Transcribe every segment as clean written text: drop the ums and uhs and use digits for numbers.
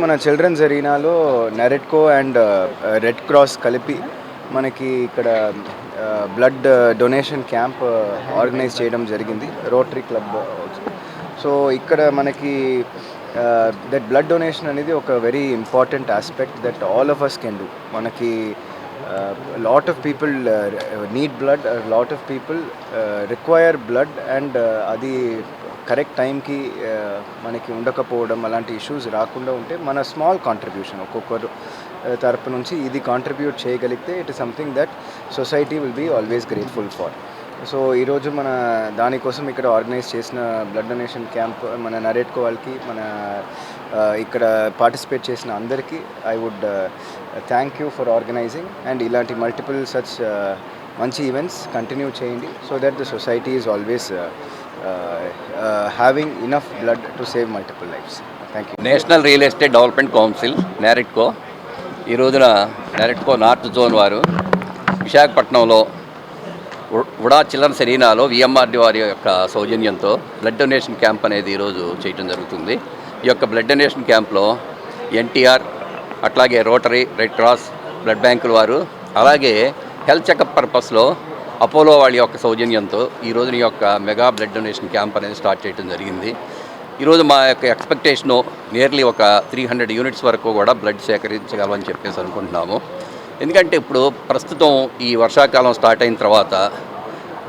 మన చిల్డ్రన్స్ అరీనాలో నెరెట్కో అండ్ రెడ్ క్రాస్ కలిపి మనకి ఇక్కడ బ్లడ్ డొనేషన్ క్యాంప్ ఆర్గనైజ్ చేయడం జరిగింది, రోటరీ క్లబ్. సో ఇక్కడ మనకి దట్ బ్లడ్ డొనేషన్ అనేది ఒక very important aspect that all of us can do. మనకి lot of people need blood, lot of people require blood, and అది కరెక్ట్ టైంకి మనకి ఉండకపోవడం, అలాంటి ఇష్యూస్ రాకుండా ఉంటే మన స్మాల్ కాంట్రిబ్యూషన్ ఒక్కొక్కరు తరపు నుంచి ఇది కాంట్రిబ్యూట్ చేయగలిగితే it is something that society will be always grateful for. So ఈరోజు మన దానికోసం ఇక్కడ ఆర్గనైజ్ చేసిన బ్లడ్ డొనేషన్ క్యాంప్ మన నరేట్కో వాళ్ళకి, మన ఇక్కడ పార్టిసిపేట్ చేసిన అందరికీ I would thank you for organising. And ఇలాంటి మల్టిపుల్ సచ్ మంచి ఈవెంట్స్ కంటిన్యూ చేయండి so that the society is always having enough blood to save multiple lives. Thank you. National real estate development council NAREDCO ఈ రోజున నెరెట్కో north zone వారు విశాఖపట్నంలో ఉడా children's అరీనాలో VMRD వారి యొక్క సౌజన్యంతో బ్లడ్ డొనేషన్ క్యాంప్ అనేది ఈరోజు చేయడం జరుగుతుంది. ఈ యొక్క బ్లడ్ డొనేషన్ క్యాంప్లో ఎన్టీఆర్, అట్లాగే రోటరీ, రెడ్ క్రాస్, బ్లడ్ బ్యాంకుల వారు, అలాగే హెల్త్ చెకప్ పర్పస్లో అపోలో వాళ్ళ యొక్క సౌజన్యంతో ఈరోజు ఈ యొక్క మెగా బ్లడ్ డొనేషన్ క్యాంప్ అనేది స్టార్ట్ చేయడం జరిగింది. ఈరోజు మా యొక్క ఎక్స్పెక్టేషను నియర్లీ ఒక 300 యూనిట్స్ వరకు కూడా బ్లడ్ సేకరించగలమని చెప్పేసి అనుకుంటున్నాము. ఎందుకంటే ఇప్పుడు ప్రస్తుతం ఈ వర్షాకాలం స్టార్ట్ అయిన తర్వాత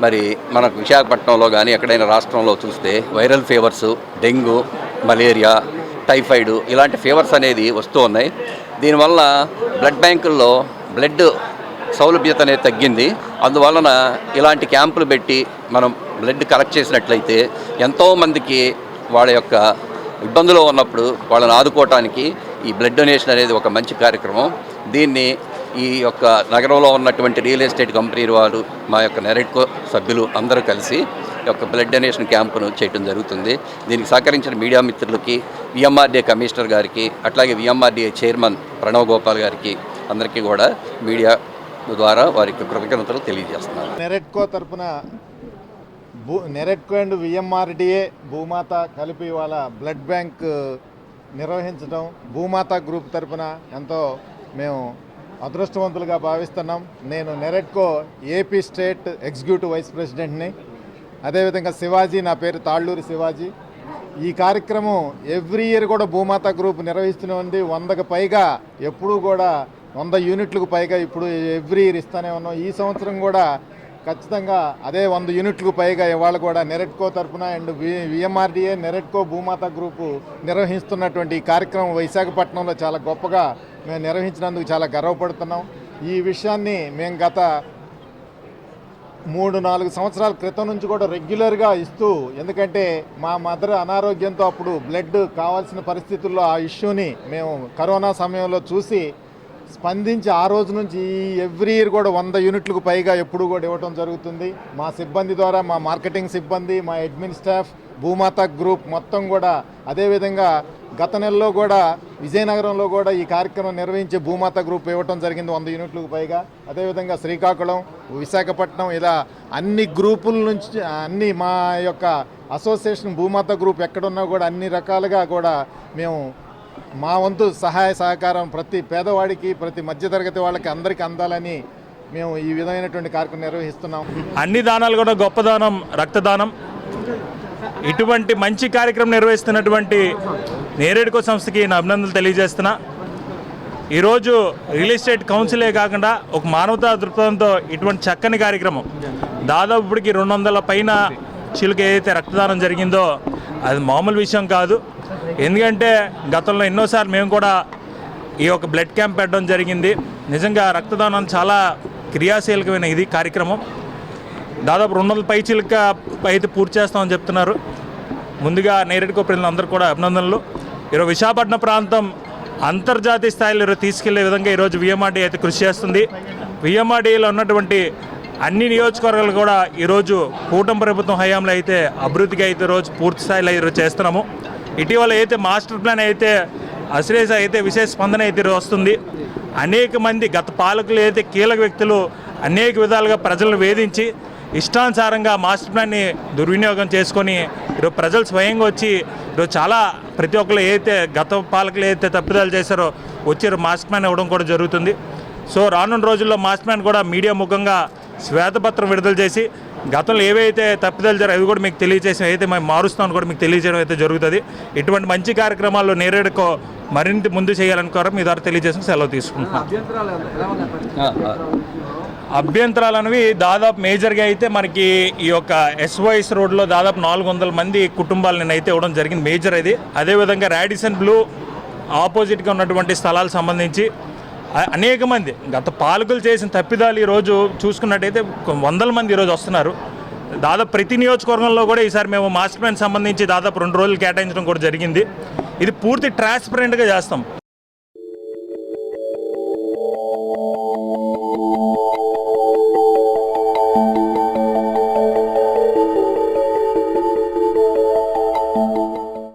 మరి మనకు విశాఖపట్నంలో కానీ ఎక్కడైనా రాష్ట్రంలో చూస్తే viral fevers, dengue, malaria, typhoid ఇలాంటి ఫీవర్స్ అనేది వస్తూ ఉన్నాయి. దీనివల్ల బ్లడ్ బ్యాంకుల్లో బ్లడ్ సౌలభ్యత అనేది తగ్గింది. అందువలన ఇలాంటి క్యాంపులు పెట్టి మనం బ్లడ్ కలెక్ట్ చేసినట్లయితే ఎంతోమందికి వాళ్ళ యొక్క ఇబ్బందులో ఉన్నప్పుడు వాళ్ళని ఆదుకోవటానికి ఈ బ్లడ్ డొనేషన్ అనేది ఒక మంచి కార్యక్రమం. దీన్ని ఈ యొక్క నగరంలో ఉన్నటువంటి రియల్ ఎస్టేట్ కంపెనీ వారు, మా యొక్క నెరెట్కో సభ్యులు అందరూ కలిసి ఈ యొక్క బ్లడ్ డొనేషన్ క్యాంపును చేయడం జరుగుతుంది. దీనికి సహకరించిన మీడియా మిత్రులకి, విఎంఆర్డీఏ కమిషనర్ గారికి, అట్లాగే విఎంఆర్డీఏ చైర్మన్ ప్రణవ్ గోపాల్ గారికి అందరికీ కూడా మీడియా ద్వారా వారికి కృతజ్ఞతలు తెలియజేస్తున్నారు. నెరెట్కో తరఫున నెరెట్కో అండ్ విఎంఆర్డీఏ భూమాత కలిపి వాళ్ళ బ్లడ్ బ్యాంక్ నిర్వహించడం భూమాత గ్రూప్ తరఫున ఎంతో మేము అదృష్టవంతులుగా భావిస్తున్నాం. నేను నెరెట్కో ఏపీ స్టేట్ ఎగ్జిక్యూటివ్ వైస్ ప్రెసిడెంట్ని. అదేవిధంగా శివాజీ, నా పేరు తాళ్ళూరి శివాజీ. ఈ కార్యక్రమం ఎవ్రీ ఇయర్ కూడా భూమాత గ్రూప్ నిర్వహిస్తూనే ఉంది. 100కు పైగా ఎప్పుడూ కూడా 100 యూనిట్లకు పైగా ఇప్పుడు ఎవ్రీ ఇయర్ ఇస్తూనే ఉన్నాం. ఈ సంవత్సరం కూడా ఖచ్చితంగా అదే 100 యూనిట్లకు పైగా ఇవాళ కూడా నెరెట్కో తరఫున అండ్ విఎంఆర్డీఏ, నెరెట్కో భూమాత గ్రూపు నిర్వహిస్తున్నటువంటి ఈ కార్యక్రమం విశాఖపట్నంలో చాలా గొప్పగా మేము నిర్వహించినందుకు చాలా గర్వపడుతున్నాం. ఈ విషయాన్ని మేము గత 3-4 సంవత్సరాల క్రితం నుంచి కూడా రెగ్యులర్గా ఇస్తూ, ఎందుకంటే మా మదర్ అనారోగ్యంతో అప్పుడు బ్లడ్ కావాల్సిన పరిస్థితుల్లో ఆ ఇష్యూని మేము కరోనా సమయంలో చూసి స్పందించి ఆ రోజు నుంచి ఎవ్రీ ఇయర్ కూడా 100 యూనిట్లకు పైగా ఎప్పుడు కూడా ఇవ్వటం జరుగుతుంది. మా సిబ్బంది ద్వారా, మా మార్కెటింగ్ సిబ్బంది, మా అడ్మిన్ స్టాఫ్, భూమాత గ్రూప్ మొత్తం కూడా. అదేవిధంగా గత నెలలో కూడా విజయనగరంలో కూడా ఈ కార్యక్రమం నిర్వహించి భూమాత గ్రూప్ ఇవ్వటం జరిగింది 100 యూనిట్లకు పైగా. అదేవిధంగా శ్రీకాకుళం, విశాఖపట్నం ఇలా అన్ని గ్రూపుల నుంచి అన్ని మా యొక్క అసోసియేషన్ భూమాత గ్రూప్ ఎక్కడున్నా కూడా అన్ని రకాలుగా కూడా మేము మా వంతు సహాయ సహకారం ప్రతి పేదవాడికి, ప్రతి మధ్యతరగతి వాళ్ళకి అందరికీ అందాలని మేము ఈ విధమైనటువంటి కార్యక్రమం నిర్వహిస్తున్నాం. అన్ని దానాలు కూడా గొప్ప దానం రక్తదానం. ఇటువంటి మంచి కార్యక్రమం నిర్వహిస్తున్నటువంటి నెరెట్కో సంస్థకి నా అభినందనలు తెలియజేస్తున్నా. ఈరోజు రియల్ ఎస్టేట్ కౌన్సిలే కాకుండా ఒక మానవతా దృక్పథంతో ఇటువంటి చక్కని కార్యక్రమం దాదాపు ఇప్పటికి 200 పైన చిలుక ఏదైతే రక్తదానం జరిగిందో అది మామూలు విషయం కాదు. ఎందుకంటే గతంలో ఎన్నోసార్లు మేము కూడా ఈ యొక్క బ్లడ్ క్యాంప్ పెట్టడం జరిగింది. నిజంగా రక్తదానం చాలా క్రియాశీలకమైన ఇది కార్యక్రమం. దాదాపు 200 పై చిలుక అయితే పూర్తి చేస్తామని చెప్తున్నారు. ముందుగా నెరెట్కో ప్రజలందరూ కూడా అభినందనలు. ఈరోజు విశాఖపట్నం ప్రాంతం అంతర్జాతీయ స్థాయిలో తీసుకెళ్లే విధంగా ఈరోజు విఎంఆర్డీ అయితే కృషి చేస్తుంది. విఎంఆర్డీలో ఉన్నటువంటి అన్ని నియోజకవర్గాలు కూడా ఈరోజు కూటమి ప్రభుత్వం హయాంలో అయితే అభివృద్ధిగా అయితే రోజు పూర్తి స్థాయిలో ఈరోజు చేస్తున్నాము. ఇటీవల అయితే మాస్టర్ ప్లాన్ అయితే అశ్రేష అయితే విశేష స్పందన అయితే వస్తుంది. అనేక మంది గత పాలకులు అయితే కీలక వ్యక్తులు అనేక విధాలుగా ప్రజలను వేధించి ఇష్టానుసారంగా మాస్టర్ ప్లాన్ని దుర్వినియోగం చేసుకొని ఈరోజు ప్రజలు స్వయంగా వచ్చి ఈరోజు చాలా ప్రతి ఒక్కరు ఏదైతే గత పాలకులు ఏదైతే తప్పిదాలు చేశారో వచ్చి మాస్టర్ ప్లాన్ ఇవ్వడం కూడా జరుగుతుంది. సో రానున్న రోజుల్లో మాస్టర్ ప్లాన్ కూడా మీడియా ముఖంగా శ్వేతపత్రం విడుదల చేసి గతంలో ఏవైతే తప్పిదాలు జరిగాయి అవి కూడా మీకు తెలియజేసి అయితే మేము మారుస్తామని కూడా మీకు తెలియజేయడం అయితే జరుగుతుంది. ఇటువంటి మంచి కార్యక్రమాల్లో నేరేడుకో మరింత ముందు చేయాలనుకోవడం మీ ద్వారా తెలియజేసి సెలవు తీసుకుంటున్నాం. అభ్యంతరాలు అనేవి దాదాపు మేజర్గా అయితే మనకి ఈ యొక్క ఎస్వైఎస్ రోడ్లో దాదాపు 400 మంది కుటుంబాలను అయితే ఇవ్వడం జరిగింది మేజర్ అది. అదేవిధంగా రాడిసన్ బ్లూ ఆపోజిట్గా ఉన్నటువంటి స్థలాలకు సంబంధించి అనేక మంది గత పాలకులు చేసిన తప్పిదాలు ఈరోజు చూసుకున్నట్టయితే 100 మంది ఈరోజు వస్తున్నారు. దాదాపు ప్రతి నియోజకవర్గంలో కూడా ఈసారి మేము మాస్టర్ ప్లాన్ సంబంధించి దాదాపు 2 రోజులు కేటాయించడం కూడా జరిగింది. ఇది పూర్తి ట్రాన్స్పరెంట్గా చేస్తాం.